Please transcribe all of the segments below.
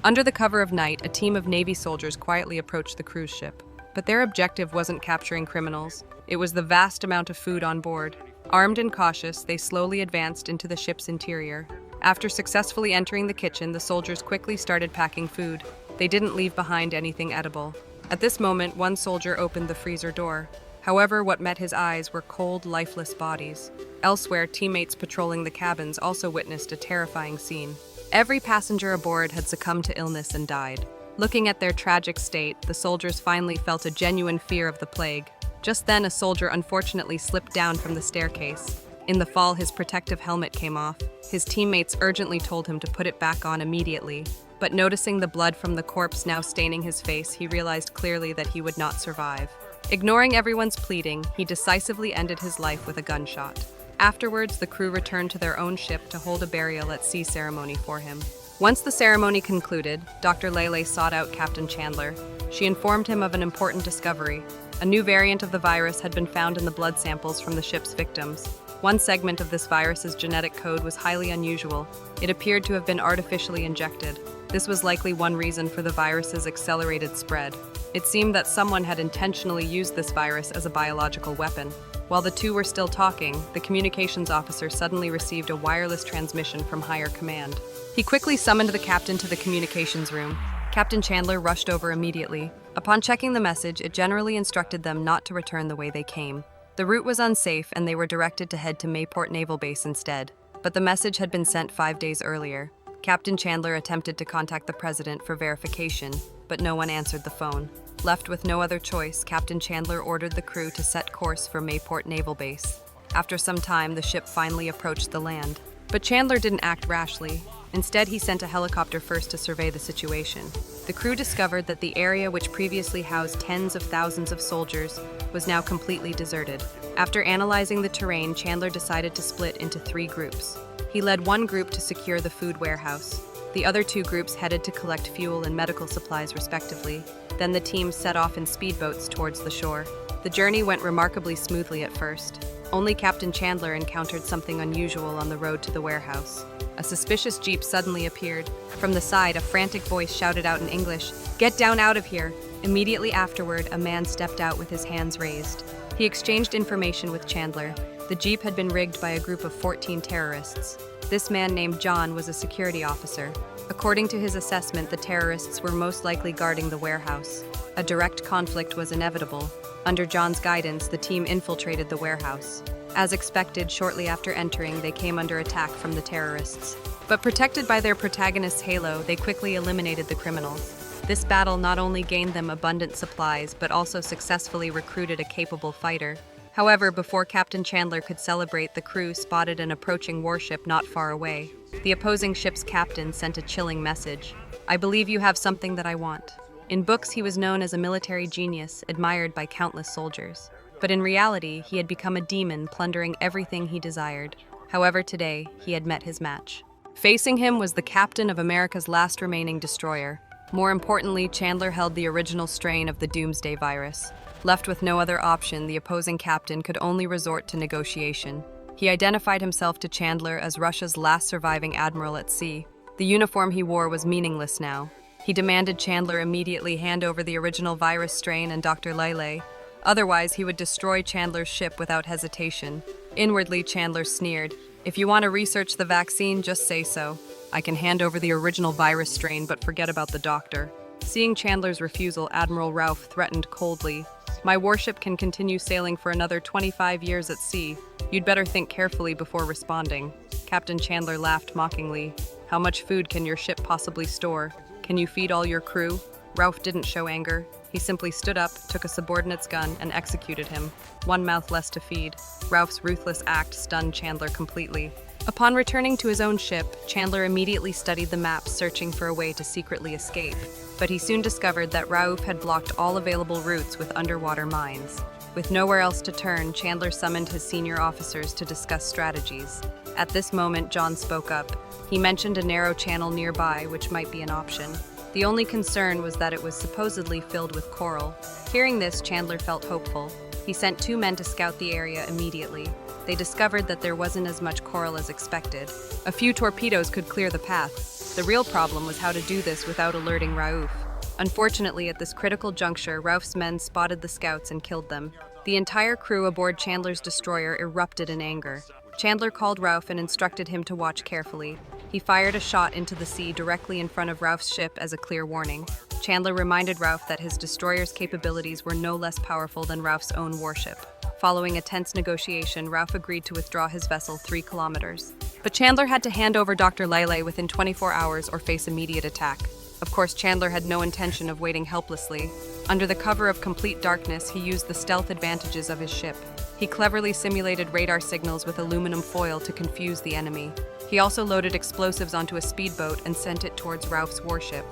Under the cover of night, a team of Navy soldiers quietly approached the cruise ship. But their objective wasn't capturing criminals. It was the vast amount of food on board. Armed and cautious, they slowly advanced into the ship's interior. After successfully entering the kitchen, the soldiers quickly started packing food. They didn't leave behind anything edible. At this moment, one soldier opened the freezer door. However, what met his eyes were cold, lifeless bodies. Elsewhere, teammates patrolling the cabins also witnessed a terrifying scene. Every passenger aboard had succumbed to illness and died. Looking at their tragic state, the soldiers finally felt a genuine fear of the plague. Just then, a soldier unfortunately slipped down from the staircase. In the fall, his protective helmet came off. His teammates urgently told him to put it back on immediately. But noticing the blood from the corpse now staining his face, he realized clearly that he would not survive. Ignoring everyone's pleading, he decisively ended his life with a gunshot. Afterwards, the crew returned to their own ship to hold a burial at sea ceremony for him. Once the ceremony concluded, Dr. Leilei sought out Captain Chandler. She informed him of an important discovery. A new variant of the virus had been found in the blood samples from the ship's victims. One segment of this virus's genetic code was highly unusual. It appeared to have been artificially injected. This was likely one reason for the virus's accelerated spread. It seemed that someone had intentionally used this virus as a biological weapon. While the two were still talking, the communications officer suddenly received a wireless transmission from higher command. He quickly summoned the captain to the communications room. Captain Chandler rushed over immediately. Upon checking the message, it generally instructed them not to return the way they came. The route was unsafe and they were directed to head to Mayport Naval Base instead. But the message had been sent 5 days earlier. Captain Chandler attempted to contact the president for verification, but no one answered the phone. Left with no other choice, Captain Chandler ordered the crew to set course for Mayport Naval Base. After some time, the ship finally approached the land. But Chandler didn't act rashly. Instead, he sent a helicopter first to survey the situation. The crew discovered that the area which previously housed tens of thousands of soldiers was now completely deserted. After analyzing the terrain, Chandler decided to split into 3 groups. He led one group to secure the food warehouse. The other 2 groups headed to collect fuel and medical supplies respectively. Then the team set off in speedboats towards the shore. The journey went remarkably smoothly at first. Only Captain Chandler encountered something unusual on the road to the warehouse. A suspicious jeep suddenly appeared. From the side, a frantic voice shouted out in English, "Get down out of here!" Immediately afterward, a man stepped out with his hands raised. He exchanged information with Chandler. The jeep had been rigged by a group of 14 terrorists. This man named John was a security officer. According to his assessment, the terrorists were most likely guarding the warehouse. A direct conflict was inevitable. Under John's guidance, the team infiltrated the warehouse. As expected, shortly after entering, they came under attack from the terrorists. But protected by their protagonist's halo, they quickly eliminated the criminals. This battle not only gained them abundant supplies, but also successfully recruited a capable fighter. However, before Captain Chandler could celebrate, the crew spotted an approaching warship not far away. The opposing ship's captain sent a chilling message. "I believe you have something that I want." In books, he was known as a military genius, admired by countless soldiers. But in reality, he had become a demon, plundering everything he desired. However, today, he had met his match. Facing him was the captain of America's last remaining destroyer. More importantly, Chandler held the original strain of the Doomsday virus. Left with no other option, the opposing captain could only resort to negotiation. He identified himself to Chandler as Russia's last surviving admiral at sea. The uniform he wore was meaningless now. He demanded Chandler immediately hand over the original virus strain and Dr. Leilei. Otherwise, he would destroy Chandler's ship without hesitation. Inwardly, Chandler sneered, "If you want to research the vaccine, just say so. I can hand over the original virus strain, but forget about the doctor." Seeing Chandler's refusal, Admiral Ralph threatened coldly, "My warship can continue sailing for another 25 years at sea. You'd better think carefully before responding." Captain Chandler laughed mockingly. "How much food can your ship possibly store? Can you feed all your crew?" Ralph didn't show anger. He simply stood up, took a subordinate's gun, and executed him. One mouth less to feed. Ralph's ruthless act stunned Chandler completely. Upon returning to his own ship, Chandler immediately studied the maps, searching for a way to secretly escape. But he soon discovered that Raouf had blocked all available routes with underwater mines. With nowhere else to turn, Chandler summoned his senior officers to discuss strategies. At this moment, John spoke up. He mentioned a narrow channel nearby, which might be an option. The only concern was that it was supposedly filled with coral. Hearing this, Chandler felt hopeful. He sent 2 men to scout the area immediately. they discovered that there wasn't as much coral as expected. A few torpedoes could clear the path. The real problem was how to do this without alerting Rauf. Unfortunately, at this critical juncture, Rauf's men spotted the scouts and killed them. The entire crew aboard Chandler's destroyer erupted in anger. Chandler called Rauf and instructed him to watch carefully. He fired a shot into the sea directly in front of Rauf's ship as a clear warning. Chandler reminded Rauf that his destroyer's capabilities were no less powerful than Rauf's own warship. Following a tense negotiation, Rauf agreed to withdraw his vessel 3 kilometers. But Chandler had to hand over Dr. Leilei within 24 hours or face immediate attack. Of course, Chandler had no intention of waiting helplessly. Under the cover of complete darkness, he used the stealth advantages of his ship. He cleverly simulated radar signals with aluminum foil to confuse the enemy. He also loaded explosives onto a speedboat and sent it towards Rauf's warship.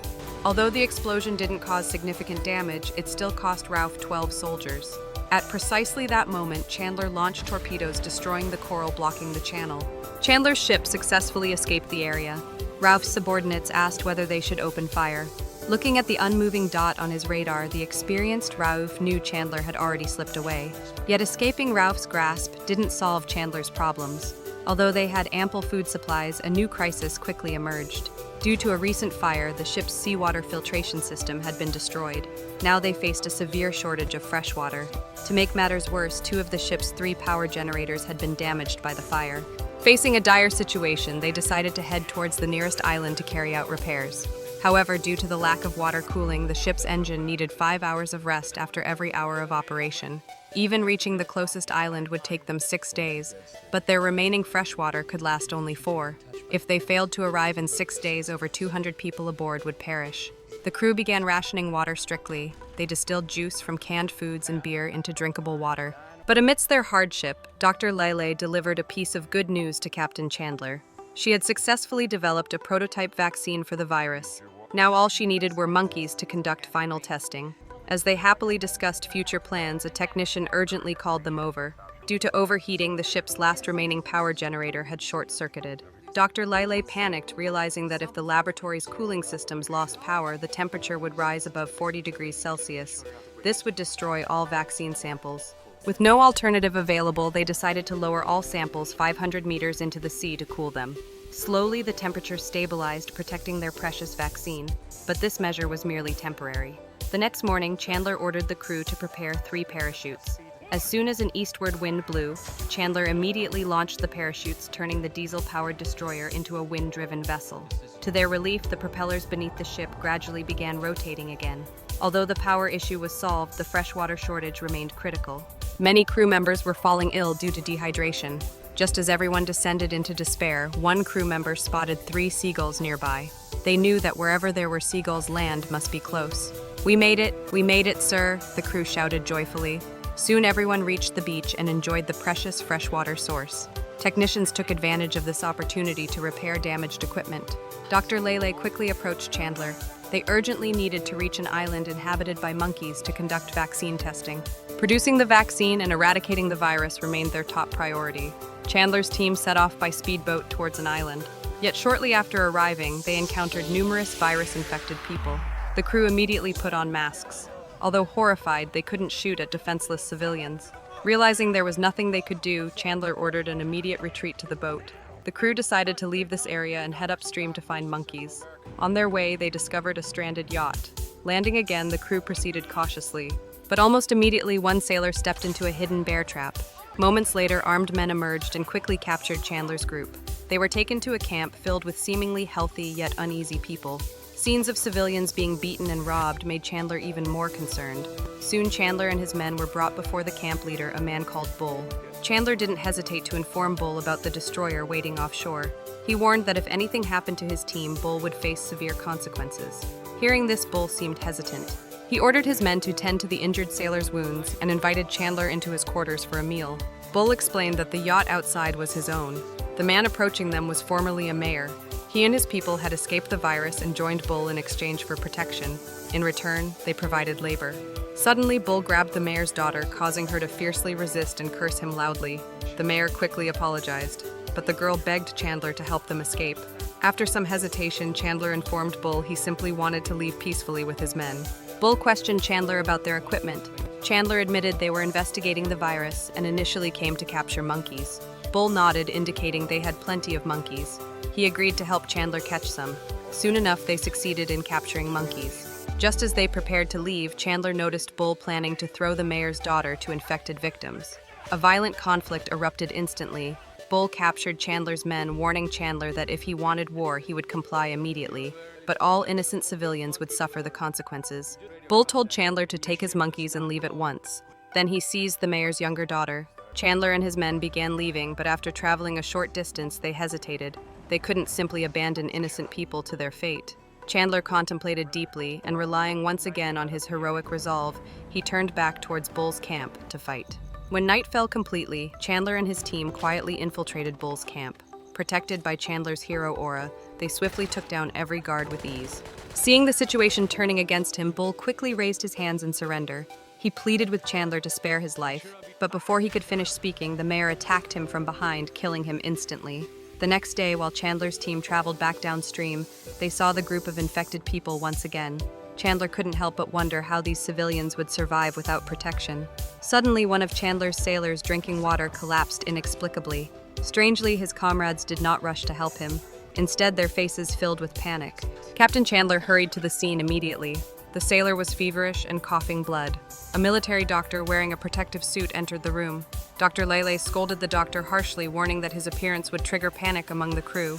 Although the explosion didn't cause significant damage, it still cost Rauf 12 soldiers. At precisely that moment, Chandler launched torpedoes, destroying the coral blocking the channel. Chandler's ship successfully escaped the area. Rauf's subordinates asked whether they should open fire. Looking at the unmoving dot on his radar, the experienced Rauf knew Chandler had already slipped away. Yet escaping Rauf's grasp didn't solve Chandler's problems. Although they had ample food supplies, a new crisis quickly emerged. Due to a recent fire, the ship's seawater filtration system had been destroyed. Now they faced a severe shortage of fresh water. To make matters worse, 2 of the ship's 3 power generators had been damaged by the fire. Facing a dire situation, they decided to head towards the nearest island to carry out repairs. However, due to the lack of water cooling, the ship's engine needed 5 hours of rest after every hour of operation. Even reaching the closest island would take them 6 days, but their remaining fresh water could last only 4. If they failed to arrive in 6 days, over 200 people aboard would perish. The crew began rationing water strictly. They distilled juice from canned foods and beer into drinkable water. But amidst their hardship, Dr. Leilei delivered a piece of good news to Captain Chandler. She had successfully developed a prototype vaccine for the virus. Now all she needed were monkeys to conduct final testing. As they happily discussed future plans, a technician urgently called them over. Due to overheating, the ship's last remaining power generator had short-circuited. Dr. Leilei panicked, realizing that if the laboratory's cooling systems lost power, the temperature would rise above 40 degrees Celsius. This would destroy all vaccine samples. With no alternative available, they decided to lower all samples 500 meters into the sea to cool them. Slowly, the temperature stabilized, protecting their precious vaccine. But this measure was merely temporary. The next morning, Chandler ordered the crew to prepare 3 parachutes. As soon as an eastward wind blew, Chandler immediately launched the parachutes, turning the diesel-powered destroyer into a wind-driven vessel. To their relief, the propellers beneath the ship gradually began rotating again. Although the power issue was solved, the freshwater shortage remained critical. Many crew members were falling ill due to dehydration. Just as everyone descended into despair, one crew member spotted 3 seagulls nearby. They knew that wherever there were seagulls, land must be close. We made it, sir," the crew shouted joyfully. Soon everyone reached the beach and enjoyed the precious freshwater source. Technicians took advantage of this opportunity to repair damaged equipment. Dr. Leilei quickly approached Chandler. They urgently needed to reach an island inhabited by monkeys to conduct vaccine testing. Producing the vaccine and eradicating the virus remained their top priority. Chandler's team set off by speedboat towards an island. Yet shortly after arriving, they encountered numerous virus-infected people. The crew immediately put on masks. Although horrified, they couldn't shoot at defenseless civilians. Realizing there was nothing they could do, Chandler ordered an immediate retreat to the boat. The crew decided to leave this area and head upstream to find monkeys. On their way, they discovered a stranded yacht. Landing again, the crew proceeded cautiously. But almost immediately, one sailor stepped into a hidden bear trap. Moments later, armed men emerged and quickly captured Chandler's group. They were taken to a camp filled with seemingly healthy yet uneasy people. Scenes of civilians being beaten and robbed made Chandler even more concerned. Soon Chandler and his men were brought before the camp leader, a man called Bull. Chandler didn't hesitate to inform Bull about the destroyer waiting offshore. He warned that if anything happened to his team, Bull would face severe consequences. Hearing this, Bull seemed hesitant. He ordered his men to tend to the injured sailor's wounds and invited Chandler into his quarters for a meal. Bull explained that the yacht outside was his own. The man approaching them was formerly a mayor. He and his people had escaped the virus and joined Bull in exchange for protection. In return, they provided labor. Suddenly, Bull grabbed the mayor's daughter, causing her to fiercely resist and curse him loudly. The mayor quickly apologized, but the girl begged Chandler to help them escape. After some hesitation, Chandler informed Bull he simply wanted to leave peacefully with his men. Bull questioned Chandler about their equipment. Chandler admitted they were investigating the virus and initially came to capture monkeys. Bull nodded, indicating they had plenty of monkeys. He agreed to help Chandler catch some. Soon enough, they succeeded in capturing monkeys. Just as they prepared to leave, Chandler noticed Bull planning to throw the mayor's daughter to infected victims. A violent conflict erupted instantly. Bull captured Chandler's men, warning Chandler that if he wanted war, he would comply immediately, but all innocent civilians would suffer the consequences. Bull told Chandler to take his monkeys and leave at once. Then he seized the mayor's younger daughter. Chandler and his men began leaving, but after traveling a short distance, they hesitated. They couldn't simply abandon innocent people to their fate. Chandler contemplated deeply, and relying once again on his heroic resolve, he turned back towards Bull's camp to fight. When night fell completely, Chandler and his team quietly infiltrated Bull's camp. Protected by Chandler's hero aura, they swiftly took down every guard with ease. Seeing the situation turning against him, Bull quickly raised his hands in surrender. He pleaded with Chandler to spare his life, but before he could finish speaking, the mayor attacked him from behind, killing him instantly. The next day, while Chandler's team traveled back downstream, they saw the group of infected people once again. Chandler couldn't help but wonder how these civilians would survive without protection. Suddenly, one of Chandler's sailors drinking water collapsed inexplicably. Strangely, his comrades did not rush to help him. Instead, their faces filled with panic. Captain Chandler hurried to the scene immediately. The sailor was feverish and coughing blood. A military doctor wearing a protective suit entered the room. Dr. Leilei scolded the doctor harshly, warning that his appearance would trigger panic among the crew.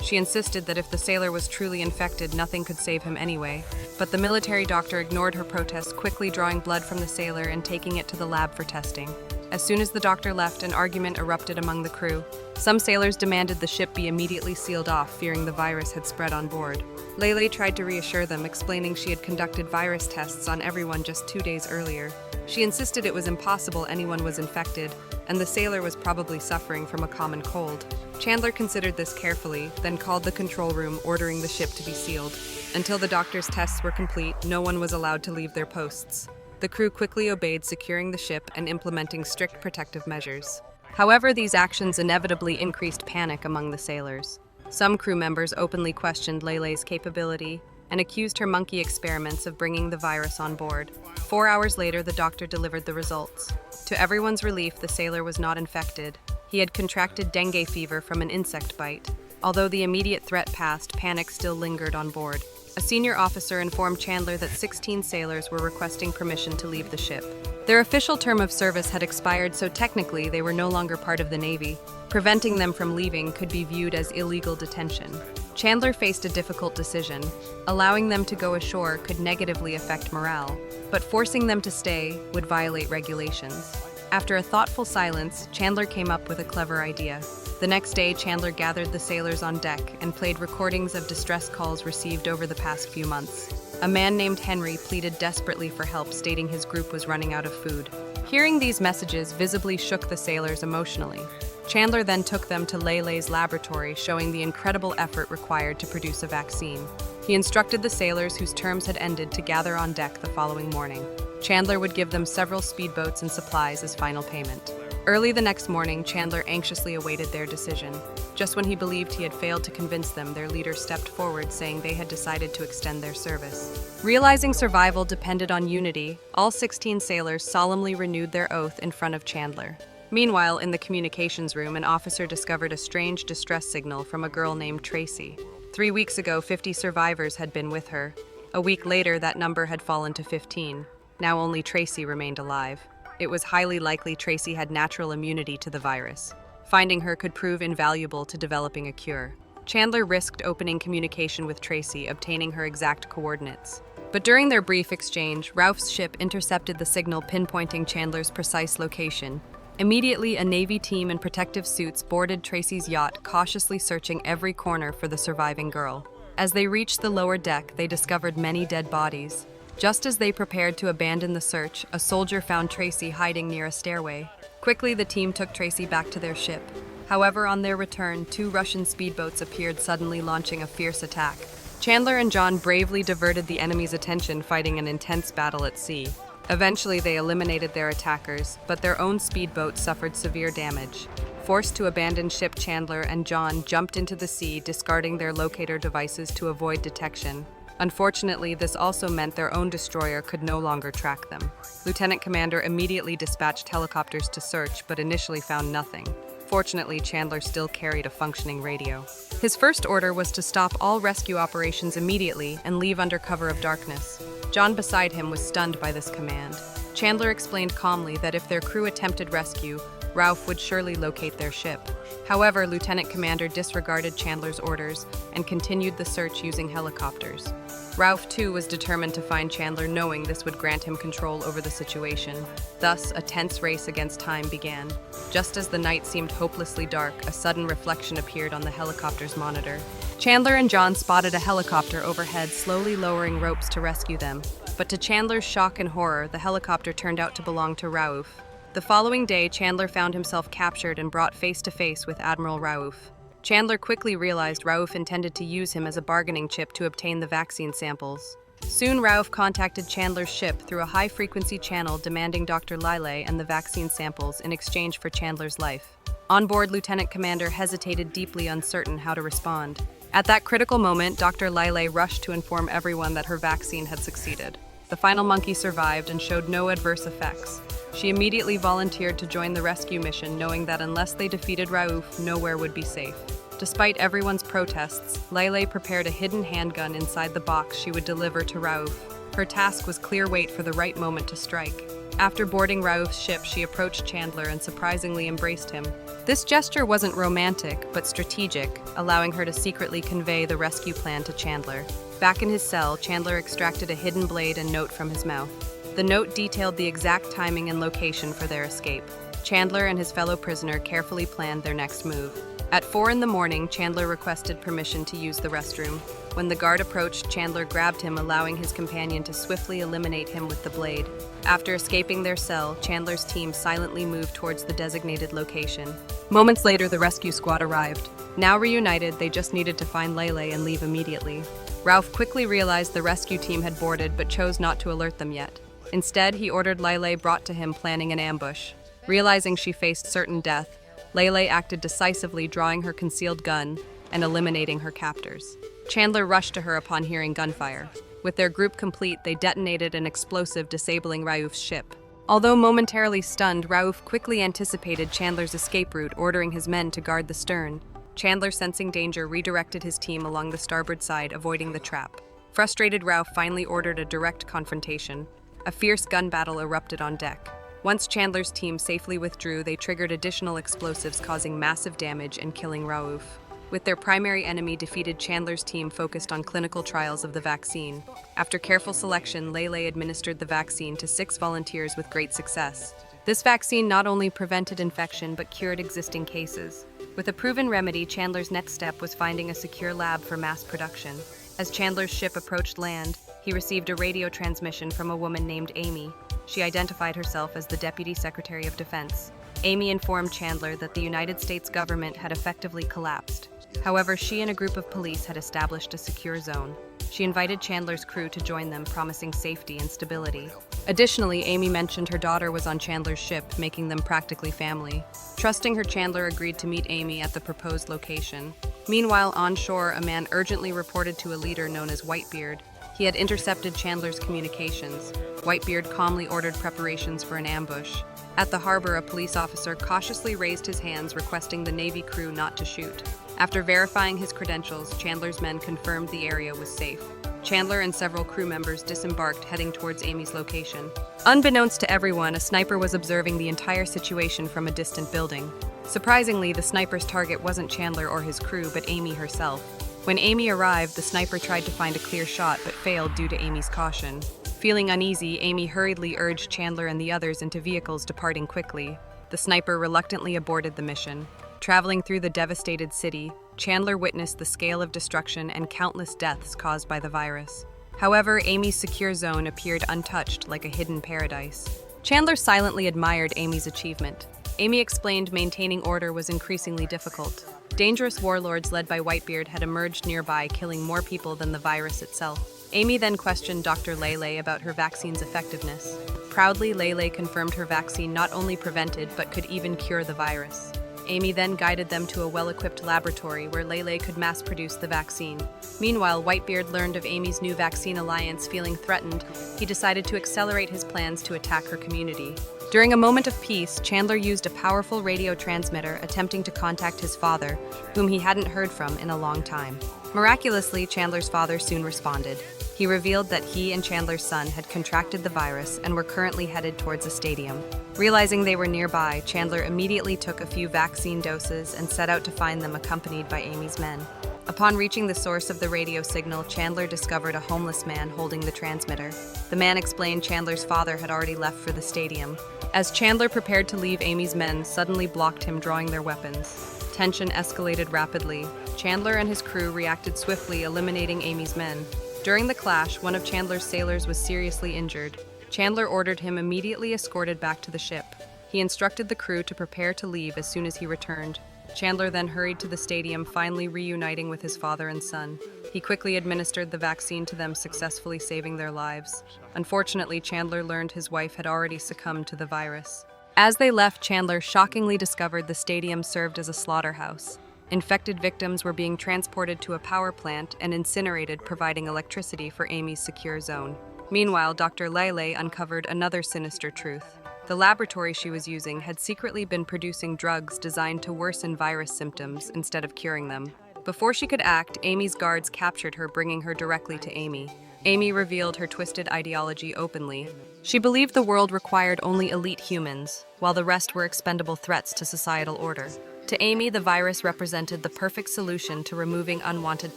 She insisted that if the sailor was truly infected, nothing could save him anyway. But the military doctor ignored her protest, quickly drawing blood from the sailor and taking it to the lab for testing. As soon as the doctor left, an argument erupted among the crew. Some sailors demanded the ship be immediately sealed off, fearing the virus had spread on board. Leilei tried to reassure them, explaining she had conducted virus tests on everyone just 2 days earlier. She insisted it was impossible anyone was infected, and the sailor was probably suffering from a common cold. Chandler considered this carefully, then called the control room, ordering the ship to be sealed. Until the doctor's tests were complete, no one was allowed to leave their posts. The crew quickly obeyed, securing the ship and implementing strict protective measures. However, these actions inevitably increased panic among the sailors. Some crew members openly questioned Leilei's capability and accused her monkey experiments of bringing the virus on board. 4 hours later, the doctor delivered the results. To everyone's relief, the sailor was not infected. He had contracted dengue fever from an insect bite. Although the immediate threat passed, panic still lingered on board. A senior officer informed Chandler that 16 sailors were requesting permission to leave the ship. Their official term of service had expired, so technically they were no longer part of the Navy. Preventing them from leaving could be viewed as illegal detention. Chandler faced a difficult decision. Allowing them to go ashore could negatively affect morale, but forcing them to stay would violate regulations. After a thoughtful silence, Chandler came up with a clever idea. The next day, Chandler gathered the sailors on deck and played recordings of distress calls received over the past few months. A man named Henry pleaded desperately for help, stating his group was running out of food. Hearing these messages visibly shook the sailors emotionally. Chandler then took them to Leilei's laboratory, showing the incredible effort required to produce a vaccine. He instructed the sailors whose terms had ended to gather on deck the following morning. Chandler would give them several speedboats and supplies as final payment. Early the next morning, Chandler anxiously awaited their decision. Just when he believed he had failed to convince them, their leader stepped forward, saying they had decided to extend their service. Realizing survival depended on unity, all 16 sailors solemnly renewed their oath in front of Chandler. Meanwhile, in the communications room, an officer discovered a strange distress signal from a girl named Tracy. 3 weeks ago, 50 survivors had been with her. A week later, that number had fallen to 15. Now only Tracy remained alive. It was highly likely Tracy had natural immunity to the virus. Finding her could prove invaluable to developing a cure. Chandler risked opening communication with Tracy, obtaining her exact coordinates. But during their brief exchange, Ralph's ship intercepted the signal, pinpointing Chandler's precise location. Immediately, a Navy team in protective suits boarded Tracy's yacht, cautiously searching every corner for the surviving girl. As they reached the lower deck, they discovered many dead bodies. Just as they prepared to abandon the search, a soldier found Tracy hiding near a stairway. Quickly, the team took Tracy back to their ship. However, on their return, 2 Russian speedboats appeared, suddenly launching a fierce attack. Chandler and John bravely diverted the enemy's attention, fighting an intense battle at sea. Eventually, they eliminated their attackers, but their own speedboat suffered severe damage. Forced to abandon ship, Chandler and John jumped into the sea, discarding their locator devices to avoid detection. Unfortunately, this also meant their own destroyer could no longer track them. Lieutenant Commander immediately dispatched helicopters to search, but initially found nothing. Fortunately, Chandler still carried a functioning radio. His first order was to stop all rescue operations immediately and leave under cover of darkness. John beside him was stunned by this command. Chandler explained calmly that if their crew attempted rescue, Ralph would surely locate their ship. However, Lieutenant Commander disregarded Chandler's orders and continued the search using helicopters. Ralph, too, was determined to find Chandler, knowing this would grant him control over the situation. Thus, a tense race against time began. Just as the night seemed hopelessly dark, a sudden reflection appeared on the helicopter's monitor. Chandler and John spotted a helicopter overhead, slowly lowering ropes to rescue them. But to Chandler's shock and horror, the helicopter turned out to belong to Rauf. The following day, Chandler found himself captured and brought face-to-face with Admiral Rauf. Chandler quickly realized Rauf intended to use him as a bargaining chip to obtain the vaccine samples. Soon, Rauf contacted Chandler's ship through a high-frequency channel demanding Dr. Leilei and the vaccine samples in exchange for Chandler's life. On board, Lieutenant Commander hesitated, deeply uncertain how to respond. At that critical moment, Dr. Leilei rushed to inform everyone that her vaccine had succeeded. The final monkey survived and showed no adverse effects. She immediately volunteered to join the rescue mission, knowing that unless they defeated Rauf, nowhere would be safe. Despite everyone's protests, Leilei prepared a hidden handgun inside the box she would deliver to Rauf. Her task was clear wait for the right moment to strike. After boarding Rauf's ship, she approached Chandler and surprisingly embraced him. This gesture wasn't romantic, but strategic, allowing her to secretly convey the rescue plan to Chandler. Back in his cell, Chandler extracted a hidden blade and note from his mouth. The note detailed the exact timing and location for their escape. Chandler and his fellow prisoner carefully planned their next move. At 4 a.m, Chandler requested permission to use the restroom. When the guard approached, Chandler grabbed him, allowing his companion to swiftly eliminate him with the blade. After escaping their cell, Chandler's team silently moved towards the designated location. Moments later, the rescue squad arrived. Now reunited, they just needed to find Leilei and leave immediately. Ralph quickly realized the rescue team had boarded, but chose not to alert them yet. Instead, he ordered Leilei brought to him, planning an ambush. Realizing she faced certain death, Leilei acted decisively, drawing her concealed gun and eliminating her captors. Chandler rushed to her upon hearing gunfire. With their group complete, they detonated an explosive, disabling Rauf's ship. Although momentarily stunned, Rauf quickly anticipated Chandler's escape route, ordering his men to guard the stern. Chandler, sensing danger, redirected his team along the starboard side, avoiding the trap. Frustrated, Rauf finally ordered a direct confrontation. A fierce gun battle erupted on deck. Once Chandler's team safely withdrew, they triggered additional explosives, causing massive damage and killing Rauf. With their primary enemy defeated, Chandler's team focused on clinical trials of the vaccine. After careful selection, Leilei administered the vaccine to 6 volunteers with great success. This vaccine not only prevented infection but cured existing cases. With a proven remedy, Chandler's next step was finding a secure lab for mass production. As Chandler's ship approached land, he received a radio transmission from a woman named Amy. She identified herself as the Deputy Secretary of Defense. Amy informed Chandler that the United States government had effectively collapsed. However, she and a group of police had established a secure zone. She invited Chandler's crew to join them, promising safety and stability. Additionally, Amy mentioned her daughter was on Chandler's ship, making them practically family. Trusting her, Chandler agreed to meet Amy at the proposed location. Meanwhile, on shore, a man urgently reported to a leader known as Whitebeard. He had intercepted Chandler's communications. Whitebeard calmly ordered preparations for an ambush. At the harbor, a police officer cautiously raised his hands, requesting the Navy crew not to shoot. After verifying his credentials, Chandler's men confirmed the area was safe. Chandler and several crew members disembarked, heading towards Amy's location. Unbeknownst to everyone, a sniper was observing the entire situation from a distant building. Surprisingly, the sniper's target wasn't Chandler or his crew, but Amy herself. When Amy arrived, the sniper tried to find a clear shot but failed due to Amy's caution. Feeling uneasy, Amy hurriedly urged Chandler and the others into vehicles, departing quickly. The sniper reluctantly aborted the mission. Traveling through the devastated city, Chandler witnessed the scale of destruction and countless deaths caused by the virus. However, Amy's secure zone appeared untouched, like a hidden paradise. Chandler silently admired Amy's achievement. Amy explained maintaining order was increasingly difficult. Dangerous warlords led by Whitebeard had emerged nearby, killing more people than the virus itself. Amy then questioned Dr. Leilei about her vaccine's effectiveness. Proudly, Leilei confirmed her vaccine not only prevented but could even cure the virus. Amy then guided them to a well-equipped laboratory where Leilei could mass-produce the vaccine. Meanwhile, Whitebeard learned of Amy's new vaccine alliance. Feeling threatened, he decided to accelerate his plans to attack her community. During a moment of peace, Chandler used a powerful radio transmitter attempting to contact his father, whom he hadn't heard from in a long time. Miraculously, Chandler's father soon responded. He revealed that he and Chandler's son had contracted the virus and were currently headed towards a stadium. Realizing they were nearby, Chandler immediately took a few vaccine doses and set out to find them, accompanied by Amy's men. Upon reaching the source of the radio signal, Chandler discovered a homeless man holding the transmitter. The man explained Chandler's father had already left for the stadium. As Chandler prepared to leave, Amy's men suddenly blocked him, drawing their weapons. Tension escalated rapidly. Chandler and his crew reacted swiftly, eliminating Amy's men. During the clash, one of Chandler's sailors was seriously injured. Chandler ordered him immediately escorted back to the ship. He instructed the crew to prepare to leave as soon as he returned. Chandler then hurried to the stadium, finally reuniting with his father and son. He quickly administered the vaccine to them, successfully saving their lives. Unfortunately, Chandler learned his wife had already succumbed to the virus. As they left, Chandler shockingly discovered the stadium served as a slaughterhouse. Infected victims were being transported to a power plant and incinerated, providing electricity for Amy's secure zone. Meanwhile, Dr. Leilei uncovered another sinister truth. The laboratory she was using had secretly been producing drugs designed to worsen virus symptoms instead of curing them. Before she could act, Amy's guards captured her, bringing her directly to Amy. Amy revealed her twisted ideology openly. She believed the world required only elite humans, while the rest were expendable threats to societal order. To Amy, the virus represented the perfect solution to removing unwanted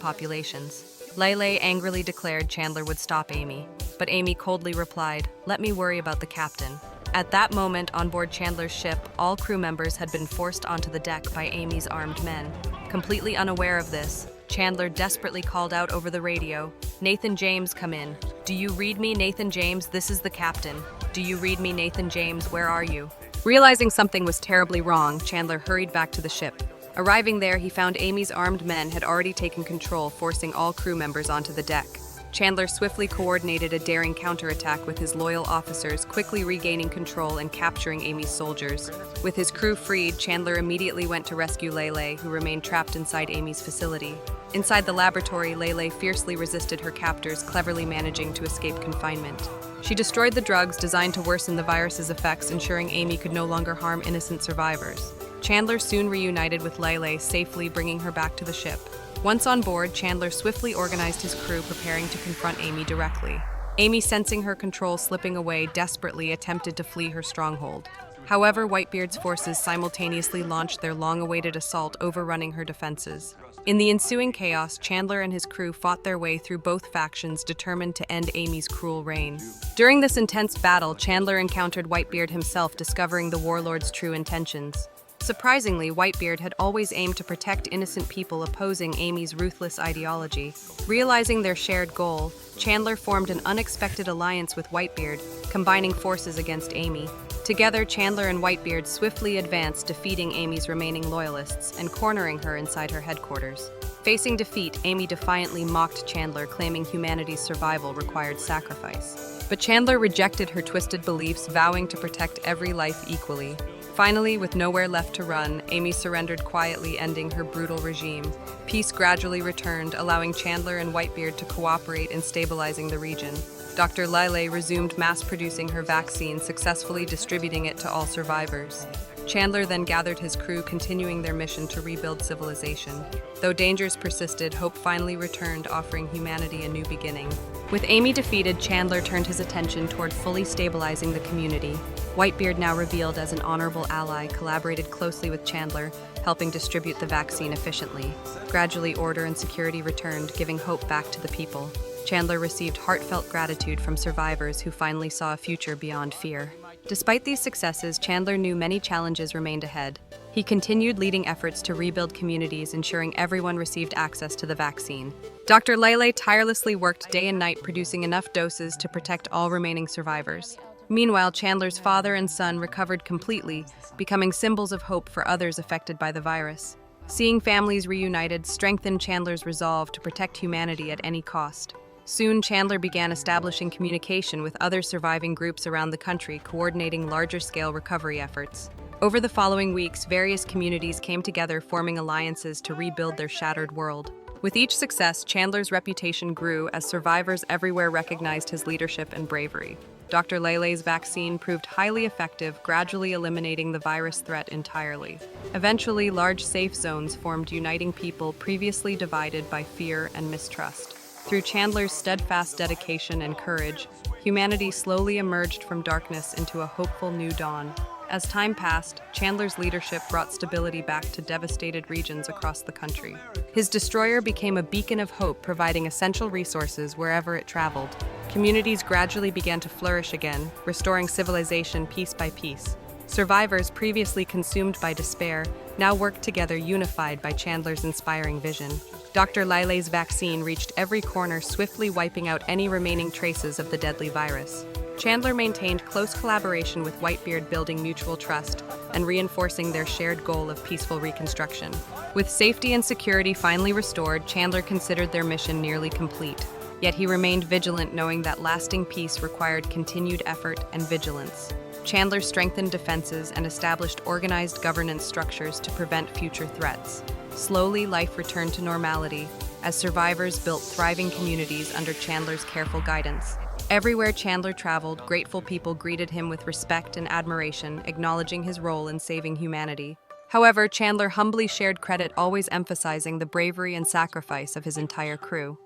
populations. Leilei angrily declared Chandler would stop Amy, but Amy coldly replied, "Let me worry about the captain." At that moment, on board Chandler's ship, all crew members had been forced onto the deck by Amy's armed men. Completely unaware of this, Chandler desperately called out over the radio, "Nathan James, come in. Do you read me, Nathan James? This is the captain. Do you read me, Nathan James? Where are you?" Realizing something was terribly wrong, Chandler hurried back to the ship. Arriving there, he found Amy's armed men had already taken control, forcing all crew members onto the deck. Chandler swiftly coordinated a daring counterattack with his loyal officers, quickly regaining control and capturing Amy's soldiers. With his crew freed, Chandler immediately went to rescue Leilei, who remained trapped inside Amy's facility. Inside the laboratory, Leilei fiercely resisted her captors, cleverly managing to escape confinement. She destroyed the drugs designed to worsen the virus's effects, ensuring Amy could no longer harm innocent survivors. Chandler soon reunited with Leilei, safely bringing her back to the ship. Once on board, Chandler swiftly organized his crew, preparing to confront Amy directly. Amy, sensing her control slipping away, desperately attempted to flee her stronghold. However, Whitebeard's forces simultaneously launched their long-awaited assault, overrunning her defenses. In the ensuing chaos, Chandler and his crew fought their way through both factions, determined to end Amy's cruel reign. During this intense battle, Chandler encountered Whitebeard himself, discovering the warlord's true intentions. Surprisingly, Whitebeard had always aimed to protect innocent people, opposing Amy's ruthless ideology. Realizing their shared goal, Chandler formed an unexpected alliance with Whitebeard, combining forces against Amy. Together, Chandler and Whitebeard swiftly advanced, defeating Amy's remaining loyalists and cornering her inside her headquarters. Facing defeat, Amy defiantly mocked Chandler, claiming humanity's survival required sacrifice. But Chandler rejected her twisted beliefs, vowing to protect every life equally. Finally, with nowhere left to run, Amy surrendered quietly, ending her brutal regime. Peace gradually returned, allowing Chandler and Whitebeard to cooperate in stabilizing the region. Dr. Leilei resumed mass-producing her vaccine, successfully distributing it to all survivors. Chandler then gathered his crew, continuing their mission to rebuild civilization. Though dangers persisted, hope finally returned, offering humanity a new beginning. With Amy defeated, Chandler turned his attention toward fully stabilizing the community. Whitebeard, now revealed as an honorable ally, collaborated closely with Chandler, helping distribute the vaccine efficiently. Gradually, order and security returned, giving hope back to the people. Chandler received heartfelt gratitude from survivors who finally saw a future beyond fear. Despite these successes, Chandler knew many challenges remained ahead. He continued leading efforts to rebuild communities, ensuring everyone received access to the vaccine. Dr. Leilei tirelessly worked day and night, producing enough doses to protect all remaining survivors. Meanwhile, Chandler's father and son recovered completely, becoming symbols of hope for others affected by the virus. Seeing families reunited strengthened Chandler's resolve to protect humanity at any cost. Soon, Chandler began establishing communication with other surviving groups around the country, coordinating larger-scale recovery efforts. Over the following weeks, various communities came together, forming alliances to rebuild their shattered world. With each success, Chandler's reputation grew as survivors everywhere recognized his leadership and bravery. Dr. Leilei's vaccine proved highly effective, gradually eliminating the virus threat entirely. Eventually, large safe zones formed, uniting people previously divided by fear and mistrust. Through Chandler's steadfast dedication and courage, humanity slowly emerged from darkness into a hopeful new dawn. As time passed, Chandler's leadership brought stability back to devastated regions across the country. His destroyer became a beacon of hope, providing essential resources wherever it traveled. Communities gradually began to flourish again, restoring civilization piece by piece. Survivors previously consumed by despair now worked together, unified by Chandler's inspiring vision. Dr. Leilei's vaccine reached every corner, swiftly wiping out any remaining traces of the deadly virus. Chandler maintained close collaboration with Whitebeard, building mutual trust and reinforcing their shared goal of peaceful reconstruction. With safety and security finally restored, Chandler considered their mission nearly complete. Yet he remained vigilant, knowing that lasting peace required continued effort and vigilance. Chandler strengthened defenses and established organized governance structures to prevent future threats. Slowly, life returned to normality as survivors built thriving communities under Chandler's careful guidance. Everywhere Chandler traveled, grateful people greeted him with respect and admiration, acknowledging his role in saving humanity. However, Chandler humbly shared credit, always emphasizing the bravery and sacrifice of his entire crew.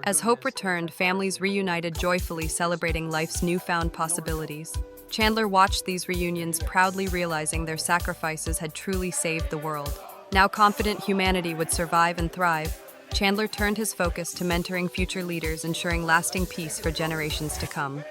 As hope returned, families reunited joyfully, celebrating life's newfound possibilities. Chandler watched these reunions, proudly realizing their sacrifices had truly saved the world. Now confident humanity would survive and thrive, Chandler turned his focus to mentoring future leaders, ensuring lasting peace for generations to come.